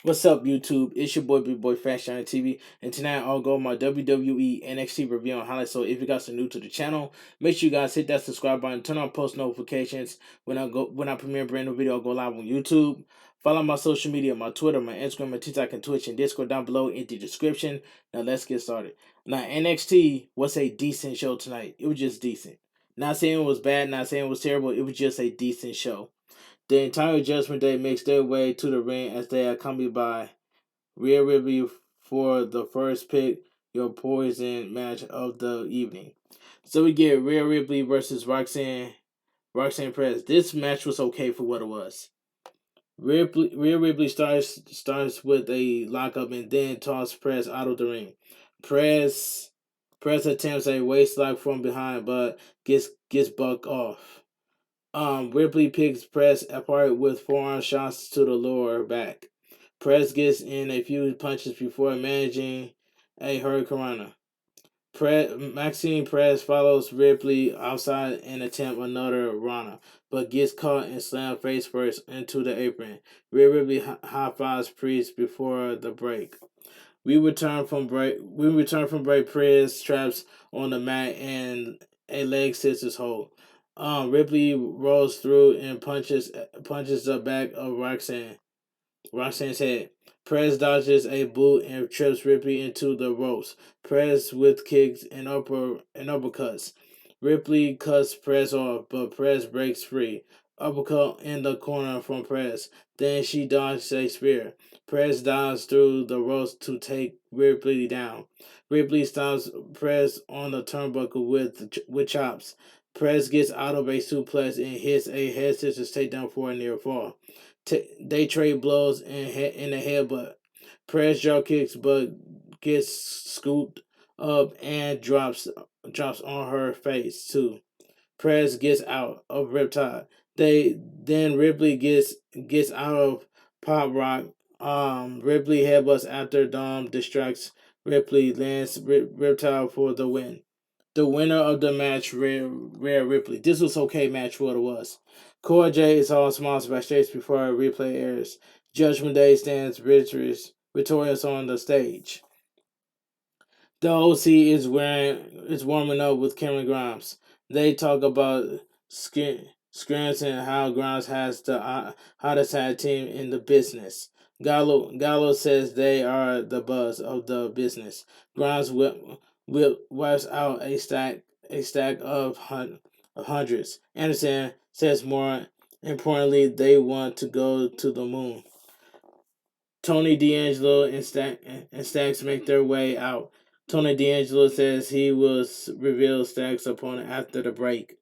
What's up, YouTube? It's your boy, Big Boy Fast Johnny TV, and tonight I'll go my WWE NXT review on highlights. So, if you guys are new to the channel, make sure you guys hit that subscribe button, turn on post notifications when I premiere a brand new video. I'll go live on YouTube. Follow my social media, my Twitter, my Instagram, my TikTok, and Twitch, and Discord down below in the description. Now, let's get started. Now, NXT was a decent show tonight. It was just decent. Not saying it was bad, not saying it was terrible. It was just a decent show. The entire Judgment Day makes their way to the ring as they are accompanied by Rhea Ripley for the first pick your poison match of the evening. So we get Rhea Ripley versus Roxanne Perez. This match was okay for what it was. Rhea Ripley starts with a lockup and then tosses Perez out of the ring. Perez Perez attempts a waist lock from behind but gets bucked off. Ripley picks Press apart with forearm shots to the lower back. Press gets in a few punches before managing a hurricanrana. Maxine Press follows Ripley outside and attempts another Rana, but gets caught and slammed face first into the apron. Ripley high fives Priest before the break. We return from break. Press traps on the mat and a leg scissors hold. Ripley rolls through and punches the back of Roxanne's head. Perez dodges a boot and trips Ripley into the ropes. Perez with kicks and uppercuts. Ripley cuts Perez off, but Perez breaks free. Uppercut in the corner from Perez. Then she dodges a spear. Perez dives through the ropes to take Ripley down. Ripley stops Perez on the turnbuckle with chops. Perez gets out of a suplex and hits a head scissors takedown for a near fall. They trade blows in the head, but Perez drop kicks, but gets scooped up and drops on her face too. Perez gets out of Riptide. Then Ripley gets out of Pop Rock. Ripley headbutts after Dom distracts Ripley, lands Riptide for the win. The winner of the match, Rhea Ripley. This was okay match for what it was. Cora J is all smiles backstage before a replay airs. Judgment Day stands victorious on the stage. The OC is warming up with Cameron Grimes. They talk about scrims and how Grimes has the hottest tag team in the business. Gallo says they are the buzz of the business. Grimes wipes out a stack of hundreds. Anderson says more importantly they want to go to the moon. Tony D'Angelo and Stacks make their way out. Tony D'Angelo says he will reveal Stacks' opponent after the break.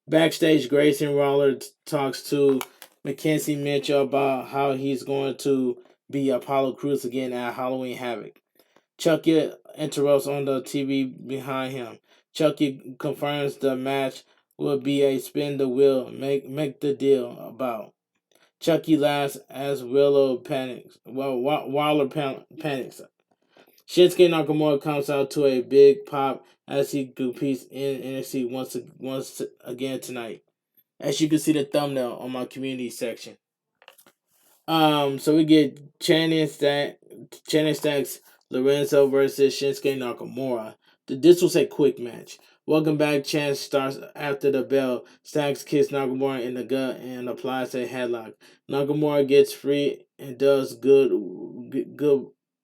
Backstage, Grayson Waller talks to Mackenzie Mitchell about how he's going to be Apollo Crews again at Halloween Havoc. Chucky interrupts on the TV behind him. Chucky confirms the match will be a spin the wheel, make the deal about. Chucky laughs as Willow panics. Well, Waller panics. Shinsuke Nakamura comes out to a big pop as he competes in NXT once again tonight. As you can see the thumbnail on my community section. So we get Channing Stacks Lorenzo versus Shinsuke Nakamura. This was a quick match. Welcome back. Chance starts after the bell. Stacks kicks Nakamura in the gut and applies a headlock. Nakamura gets free and does good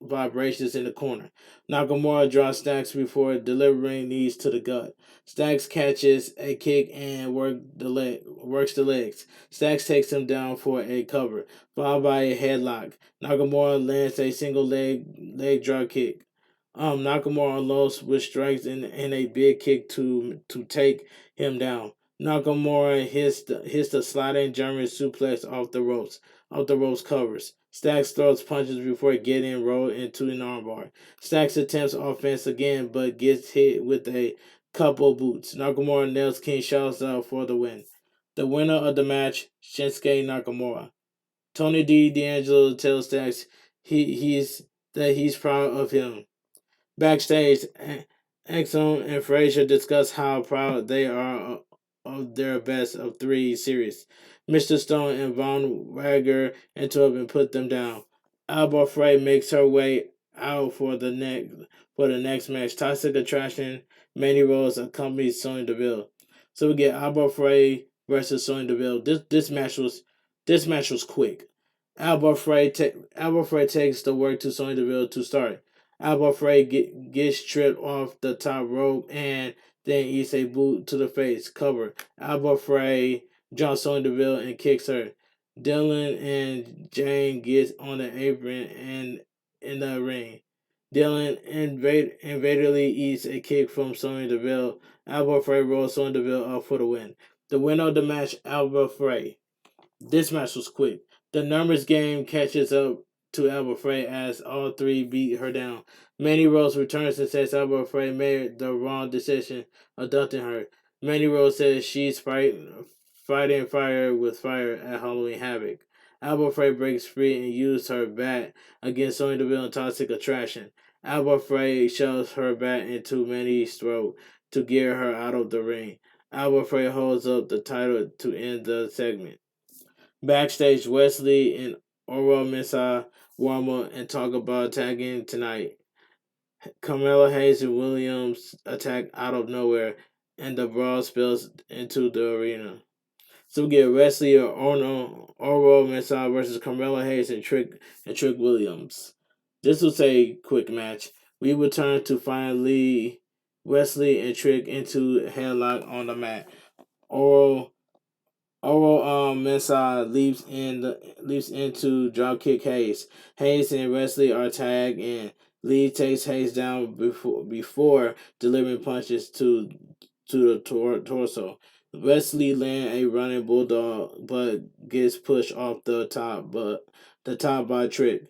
vibrations in the corner. Nakamura draws Stacks before delivering knees to the gut. Stacks catches a kick and works the legs. Stacks takes him down for a cover, followed by a headlock. Nakamura lands a single leg drop kick. Nakamura unloads with strikes and a big kick to take him down. Nakamura hits the sliding German suplex off the ropes covers. Stacks throws punches before getting rolled into an armbar. Stacks attempts offense again, but gets hit with a couple boots. Nakamura nails King Charles out for the win. The winner of the match, Shinsuke Nakamura. Tony D'Angelo tells Stacks he's proud of him. Backstage, Exxon and Frazier discuss how proud they are of their best of three series. Mr. Stone and Von Wagner interrupt and put them down. Alba Frey makes her way out for the next match. Toxic Attraction, Mandy Rose accompanies Sonya Deville. So we get Alba Frey versus Sonya Deville. This match was quick. Alba Frey takes the work to Sonya Deville to start. Alba Frey gets tripped off the top rope and then eats a boot to the face. Cover. Alba Frey jumps Sonya Deville and kicks her. Dylan and Jane gets on the apron and in the ring. Dylan invadingly eats a kick from Sonya Deville. Alba Frey rolls Sonya Deville up for the win. The winner of the match, Alba Frey. This match was quick. The numbers game catches up to Alba Frey as all three beat her down. Mandy Rose returns and says Alba Frey made the wrong decision abducting her. Mandy Rose says she's fighting fire with fire at Halloween Havoc. Alba Frey breaks free and uses her bat against Sonya Deville and Toxic Attraction. Alba Frey shoves her bat into Mandy's throat to get her out of the ring. Alba Frey holds up the title to end the segment. Backstage, Wesley and Oro Mensah warm up and talk about tagging tonight. Carmella Hayes and Williams attack out of nowhere, and the brawl spills into the arena. So we get Wesley or Oro Mensah versus Carmella Hayes and Trick Williams. This was a quick match. We return to find Wesley and Trick into headlock on the mat. Oro Mensah leaps into dropkick Hayes. Hayes and Wesley are tagged in. Lee takes Hayes down before delivering punches to the torso. Wesley land a running bulldog, but gets pushed off the top by Trick.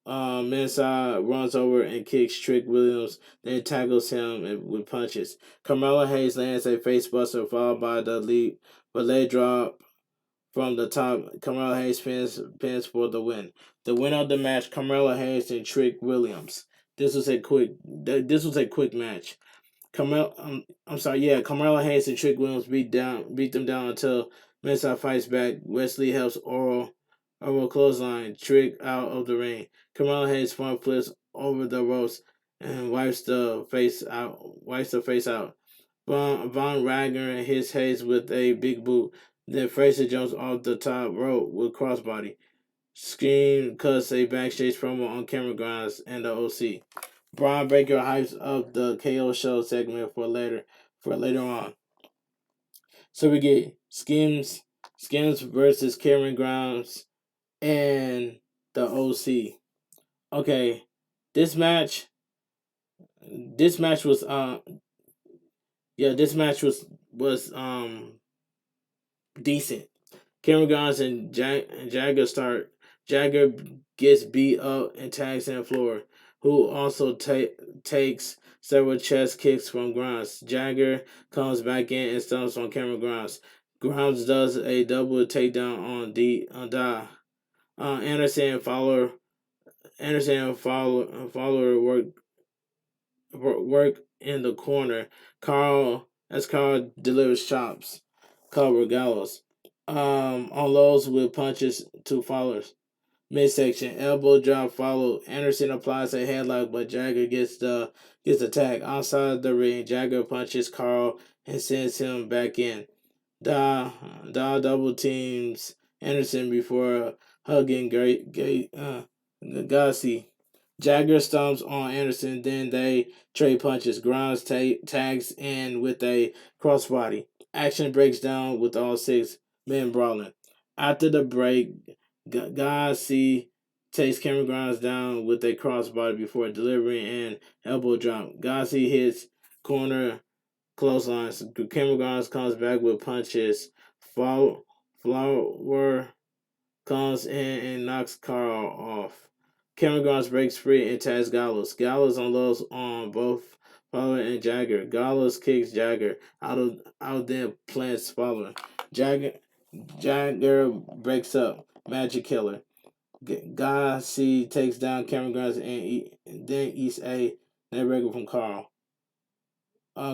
Mensah runs over and kicks Trick Williams, then tackles him with punches. Carmella Hayes lands a facebuster followed by the leap, but leg drop from the top. Carmella Hayes pins for the win. The winner of the match, Carmella Hayes and Trick Williams. This was a quick match. Carmella Hayes and Trick Williams beat them down until Mensah fights back. Wesley helps Oral clothesline Trick out of the ring. Carmella Hayes front flips over the ropes and wipes the face out. Von Wagner hits Hayes with a big boot. Then Fraser jumps off the top rope with crossbody. Scream cuts a backstage promo on camera grounds and the OC. Braun Breaker hypes up the KO show segment for later on. So we get Skims versus Cameron Grimes and the OC. Okay, this match was decent. Cameron Grimes and Jagger start. Jagger gets beat up and tags in the floor, who also takes several chest kicks from Grimes. Jagger comes back in and stomps on Cameron Grimes. Grimes does a double takedown on Da. Anderson and Fowler work in the corner. Carl delivers chops. Cover Gallows. Unloads with punches to Fowler's midsection. Elbow drop followed. Anderson applies a headlock, but Jagger gets the tag. Outside the ring, Jagger punches Carl and sends him back in. Da double teams Anderson before hugging Gassi. Jagger stomps on Anderson, then they trade punches. Grimes tags in with a crossbody. Action breaks down with all six men brawling. After the break, Gassi takes Cameron Grimes down with a crossbody before delivering an elbow drop. Gassi hits corner clotheslines. Cameron Grimes comes back with punches. Flower comes in and knocks Carl off. Cameron Grimes breaks free and tags Gallows. Gallows unloads on both Fowler and Jagger. Gallows kicks Jagger out then plants Fowler. Jagger breaks up. Magic Killer. Gassi takes down Cameron Grimes and then eats a neck from Carl.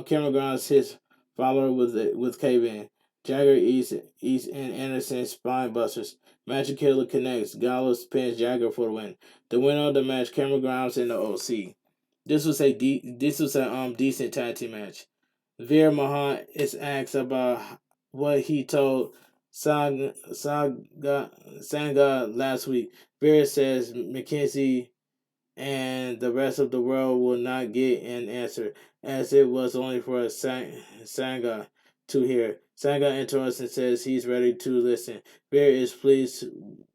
Cameron Grimes hits Fowler with cave-in. Jagger eats and Anderson spine busters. Magic Killer connects. Gallows pins Jagger for the win. The winner of the match, Cameron Grimes and the OC. This was a decent tag team match. Veer Mahan is asked about what he told Sangha last week. Veer says McKenzie and the rest of the world will not get an answer, as it was only for Sangha to hear. Sangha interrupts and says he's ready to listen. Veer is pleased,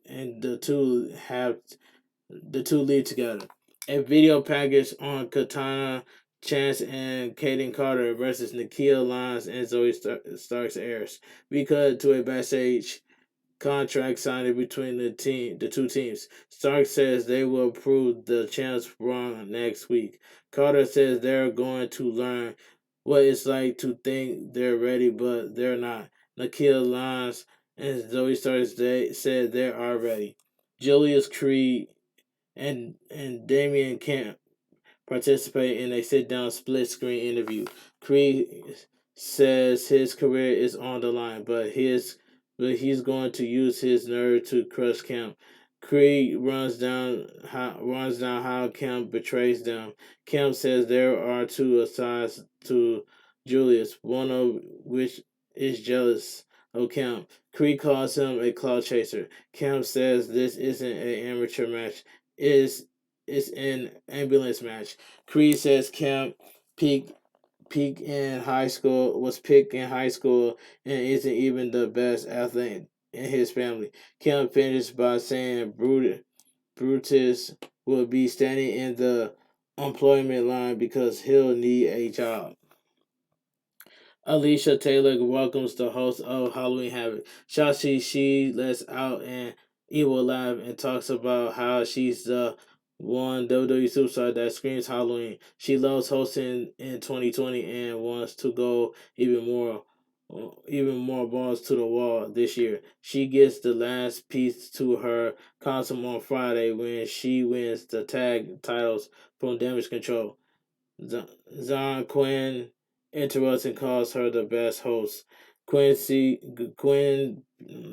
and the two lead together. A video package on Katana Chance and Kaden Carter versus Nikia Lyons and Zoe Starks airs. We cut to a backstage contract signing between the two teams. Stark says they will prove the champs wrong next week. Carter says they're going to learn what it's like to think they're ready, but they're not. Nikia Lyons and Zoe Starks said they are ready. Julius Creed and Damian Camp participate in a sit-down split-screen interview. Creed says his career is on the line, but he's going to use his nerve to crush Camp. Creed runs down how Camp betrays them. Camp says there are two sides to Julius, one of which is jealous of Camp. Creed calls him a cloud chaser. Camp says this isn't an amateur match. It's an ambulance match. Creed says Camp peak peak in high school was picked in high school and isn't even the best athlete in his family. Camp finished by saying Brutus will be standing in the employment line because he'll need a job. Alicia Taylor welcomes the host of Halloween Havoc. She lets out an evil laugh and talks about how she's the one WWE superstar that screams Halloween. She loves hosting in 2020 and wants to go even more balls to the wall this year. She gets the last piece to her costume on Friday when she wins the tag titles from Damage Control. Zon Quinn interrupts and calls her the best host. Quinn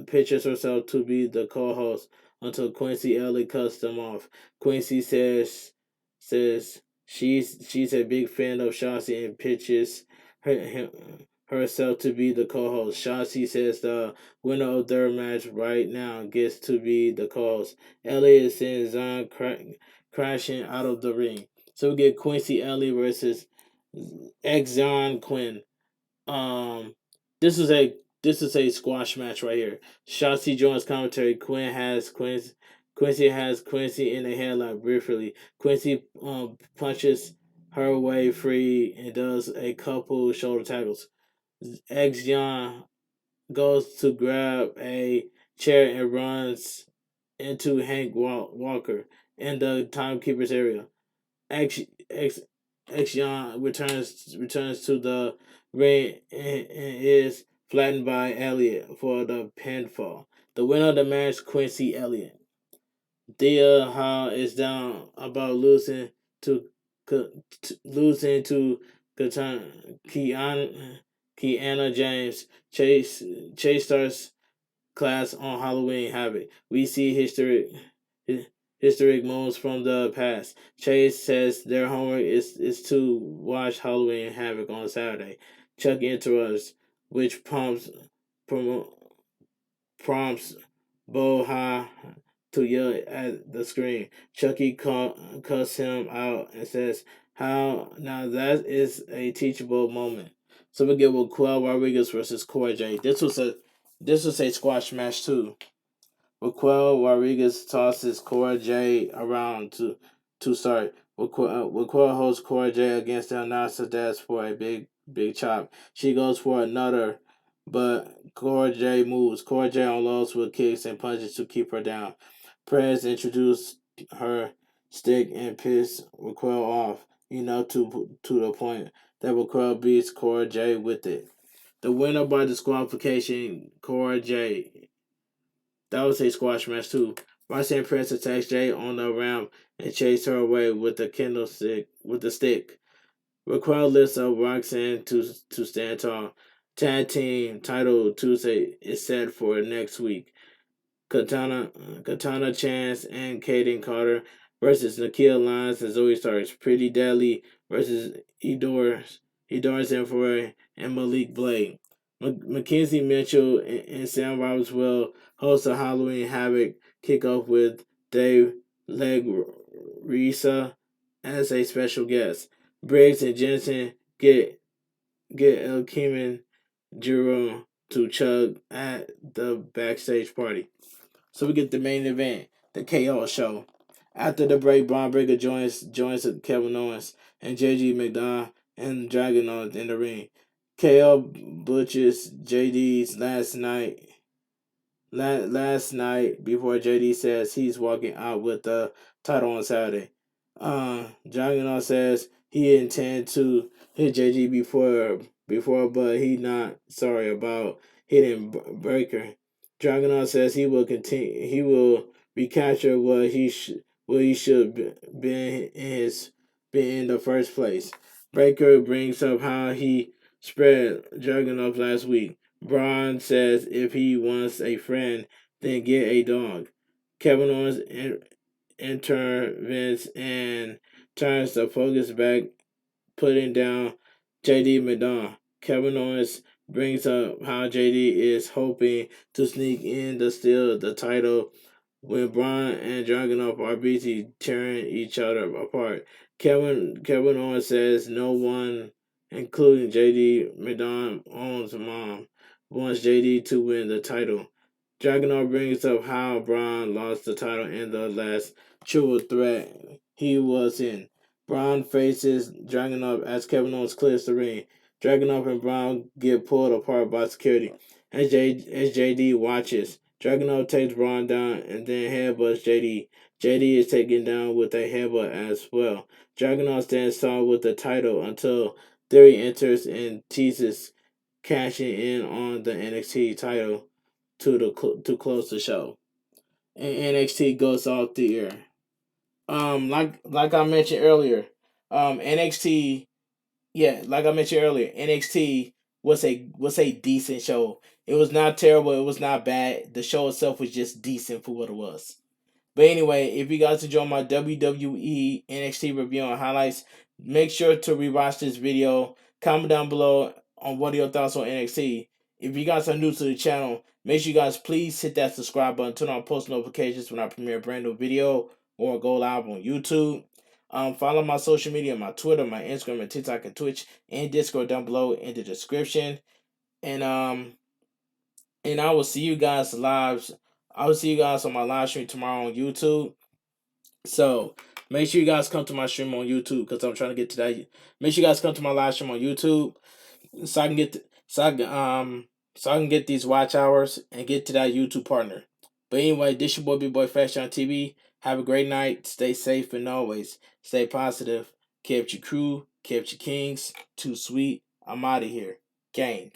pictures herself to be the co-host until Quincy Elliott cuts them off. Quincy says she's a big fan of Shotzi and pitches herself to be the co-host. Shotzi says the winner of their match right now gets to be the co-host. Elliott sends Zon crashing out of the ring. So we get Quincy Elliott versus Exxon Quinn. Um, this is a squash match right here. Shotzi joins commentary. Quincy has Quincy in a headlock briefly. Quincy punches her way free and does a couple shoulder tackles. Exxon goes to grab a chair and runs into Hank Walker in the timekeeper's area. Axion returns to the ring and is flattened by Elliott for the pinfall. The winner of the match, Quincy Elliott. Thea Ha is down about to losing to Kiana James. Chase starts class on Halloween Havoc. We see historic moments from the past. Chase says their homework is to watch Halloween Havoc on Saturday. Chuck interrupts, which prompts Boha to yell at the screen. Chucky cuts him out and says, "How now? That is a teachable moment." So we get with Quell Rodriguez versus Cora J. This was a squash match too. Raquel Rodriguez tosses Cora J around to start. Raquel holds Cora J against the announcer desk for a big chop. She goes for another, but Cora J moves. Cora J unloads with kicks and punches to keep her down. Perez introduced her stick and pissed Raquel off enough to the point that Raquel beats Cora J with it. The winner by disqualification, Cora J. That was a squash match too. Roxanne Prince attacks Jay on the ramp and chases her away with the stick. Raquel lifts up Roxanne to stand tall. Tag Team Title Tuesday is set for next week. Katana Chance and Kaden Carter versus Nikhil Lyons and Zoe Starks. Pretty Deadly versus Edoras Enfoy and Malik Blade. Mackenzie Mitchell and Sam Roberts will host a Halloween Havoc kickoff with Dave Legrisa as a special guest. Briggs and Jensen get El Keeman Jiro to chug at the backstage party. So we get the main event, the KO show. After the break, Braun Breaker joins Kevin Owens and JG McDonald and Dragon in the ring. KO butchers JD's last night before JD says he's walking out with the title on Saturday. Dragunov says he intend to hit JD before, but he not sorry about hitting Breaker. Dragunov says he will continue. He will recapture what he should been in the first place. Breaker brings up how he spread Dragunov last week. Braun says if he wants a friend, then get a dog. Kevin Owens intervenes and turns the focus back, putting down JD McDonald. Kevin Owens brings up how JD is hoping to sneak in to steal the title when Braun and Dragunov are busy tearing each other apart. Kevin Owens says no one, including JD McDonald, owns mom, wants JD to win the title. Dragunov brings up how Braun lost the title in the last triple threat he was in. Braun faces Dragunov as Kevin Owens clears the ring. Dragunov and Braun get pulled apart by security. As JD watches, Dragunov takes Braun down and then headbutts JD. JD is taken down with a headbutt as well. Dragunov stands tall with the title until Theory enters and teases cashing in on the NXT title to close the show. And NXT goes off the air. Like I mentioned earlier, NXT, yeah, like I mentioned earlier, NXT was a decent show. It was not terrible. It was not bad. The show itself was just decent for what it was. But anyway, if you guys enjoy my WWE NXT review and highlights, make sure to rewatch this video. Comment down below on what are your thoughts on NXT. If you guys are new to the channel, make sure you guys please hit that subscribe button, turn on post notifications when I premiere a brand new video or go live on YouTube. Follow my social media, my Twitter, my Instagram, and TikTok, and Twitch, and Discord down below in the description. And I will see you guys live. I will see you guys on my live stream tomorrow on YouTube. So make sure you guys come to my stream on YouTube because I'm trying to get to that. Make sure you guys come to my live stream on YouTube so I can so I can get these watch hours and get to that YouTube partner. But anyway, this your boy Big Boy Fashion on TV. Have a great night. Stay safe and always stay positive. Kept your crew, kept your kings. Too sweet. I'm out of here. Gang.